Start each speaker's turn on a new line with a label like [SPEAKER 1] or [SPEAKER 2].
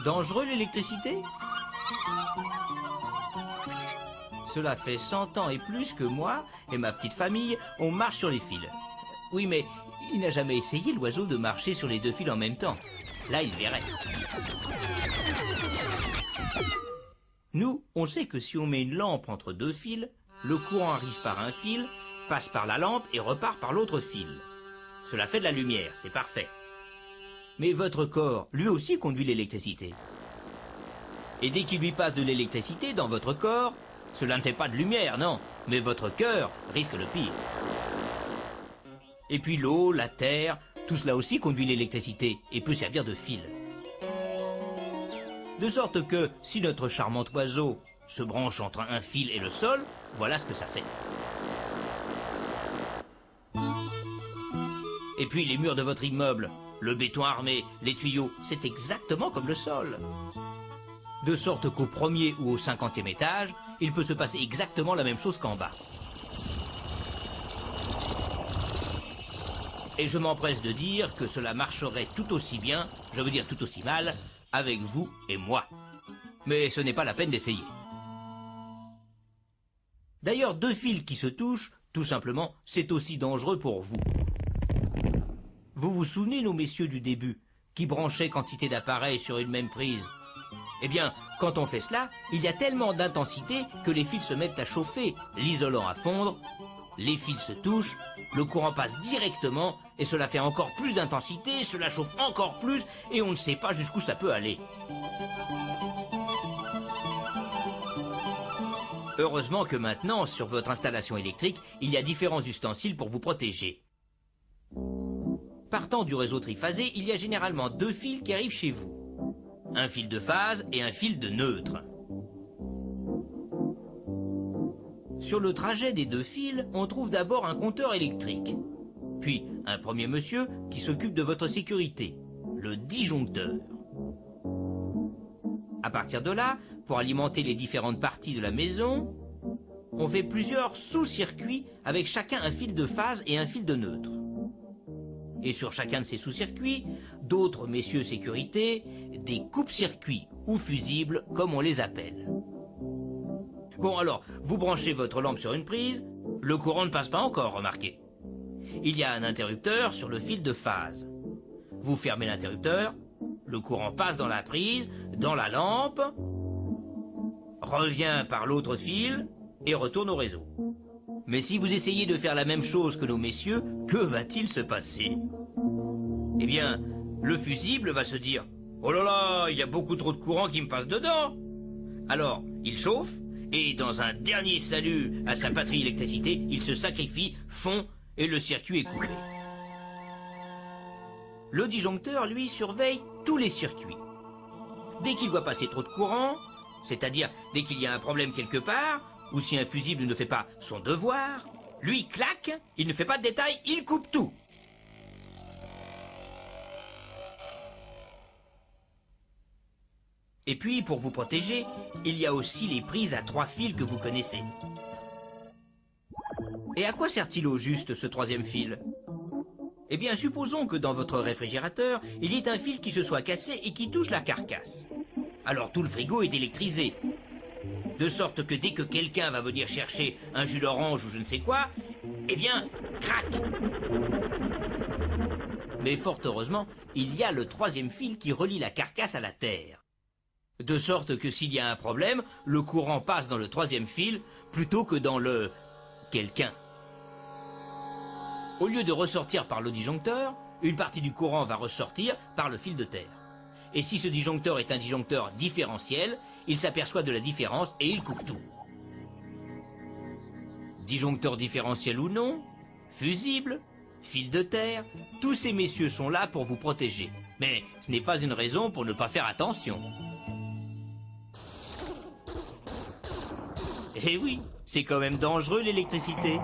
[SPEAKER 1] Dangereux l'électricité? Cela fait 100 ans et plus que moi et ma petite famille, on marche sur les fils. Oui, mais il n'a jamais essayé, l'oiseau, de marcher sur les deux fils en même temps. Là, il verrait. Nous, on sait que si on met une lampe entre deux fils, le courant arrive par un fil, passe par la lampe et repart par l'autre fil. Cela fait de la lumière, c'est parfait. Mais votre corps, lui aussi, conduit l'électricité. Et dès qu'il lui passe de l'électricité dans votre corps, cela ne fait pas de lumière, non, mais votre cœur risque le pire. Et puis l'eau, la terre, tout cela aussi conduit l'électricité et peut servir de fil. De sorte que, si notre charmant oiseau se branche entre un fil et le sol, voilà ce que ça fait. Et puis les murs de votre immeuble, le béton armé, les tuyaux, c'est exactement comme le sol. De sorte qu'au premier ou au 50e étage, il peut se passer exactement la même chose qu'en bas. Et je m'empresse de dire que cela marcherait tout aussi bien, je veux dire tout aussi mal, avec vous et moi. Mais ce n'est pas la peine d'essayer. D'ailleurs, deux fils qui se touchent, tout simplement, c'est aussi dangereux pour vous. Vous vous souvenez, nos messieurs du début, qui branchaient quantité d'appareils sur une même prise? Eh bien, quand on fait cela, il y a tellement d'intensité que les fils se mettent à chauffer, l'isolant à fondre, les fils se touchent, le courant passe directement, et cela fait encore plus d'intensité, cela chauffe encore plus, et on ne sait pas jusqu'où ça peut aller. Heureusement que maintenant, sur votre installation électrique, il y a différents ustensiles pour vous protéger. Partant du réseau triphasé, il y a généralement deux fils qui arrivent chez vous. Un fil de phase et un fil de neutre. Sur le trajet des deux fils, on trouve d'abord un compteur électrique. Puis un premier monsieur qui s'occupe de votre sécurité, le disjoncteur. À partir de là, pour alimenter les différentes parties de la maison, on fait plusieurs sous-circuits avec chacun un fil de phase et un fil de neutre. Et sur chacun de ces sous-circuits, d'autres messieurs sécurité, des coupe-circuits ou fusibles comme on les appelle. Bon alors, vous branchez votre lampe sur une prise, le courant ne passe pas encore, remarquez. Il y a un interrupteur sur le fil de phase. Vous fermez l'interrupteur, le courant passe dans la prise, dans la lampe, revient par l'autre fil et retourne au réseau. Mais si vous essayez de faire la même chose que nos messieurs, que va-t-il se passer? Eh bien, le fusible va se dire « Oh là là, il y a beaucoup trop de courant qui me passe dedans !» Alors, il chauffe, et dans un dernier salut à sa patrie électricité, il se sacrifie, fond, et le circuit est coupé. Le disjoncteur, lui, surveille tous les circuits. Dès qu'il voit passer trop de courant, c'est-à-dire dès qu'il y a un problème quelque part, ou si un fusible ne fait pas son devoir, lui, clac, il ne fait pas de détails, il coupe tout. Et puis, pour vous protéger, il y a aussi les prises à 3 fils que vous connaissez. Et à quoi sert-il au juste, ce troisième fil? Eh bien, supposons que dans votre réfrigérateur, il y ait un fil qui se soit cassé et qui touche la carcasse. Alors tout le frigo est électrisé. De sorte que dès que quelqu'un va venir chercher un jus d'orange ou je ne sais quoi, eh bien, crac! Mais fort heureusement, il y a le troisième fil qui relie la carcasse à la terre. De sorte que s'il y a un problème, le courant passe dans le troisième fil plutôt que dans le quelqu'un. Au lieu de ressortir par le disjoncteur, une partie du courant va ressortir par le fil de terre. Et si ce disjoncteur est un disjoncteur différentiel, il s'aperçoit de la différence et il coupe tout. Disjoncteur différentiel ou non, fusible, fil de terre, tous ces messieurs sont là pour vous protéger. Mais ce n'est pas une raison pour ne pas faire attention. Eh oui, c'est quand même dangereux l'électricité.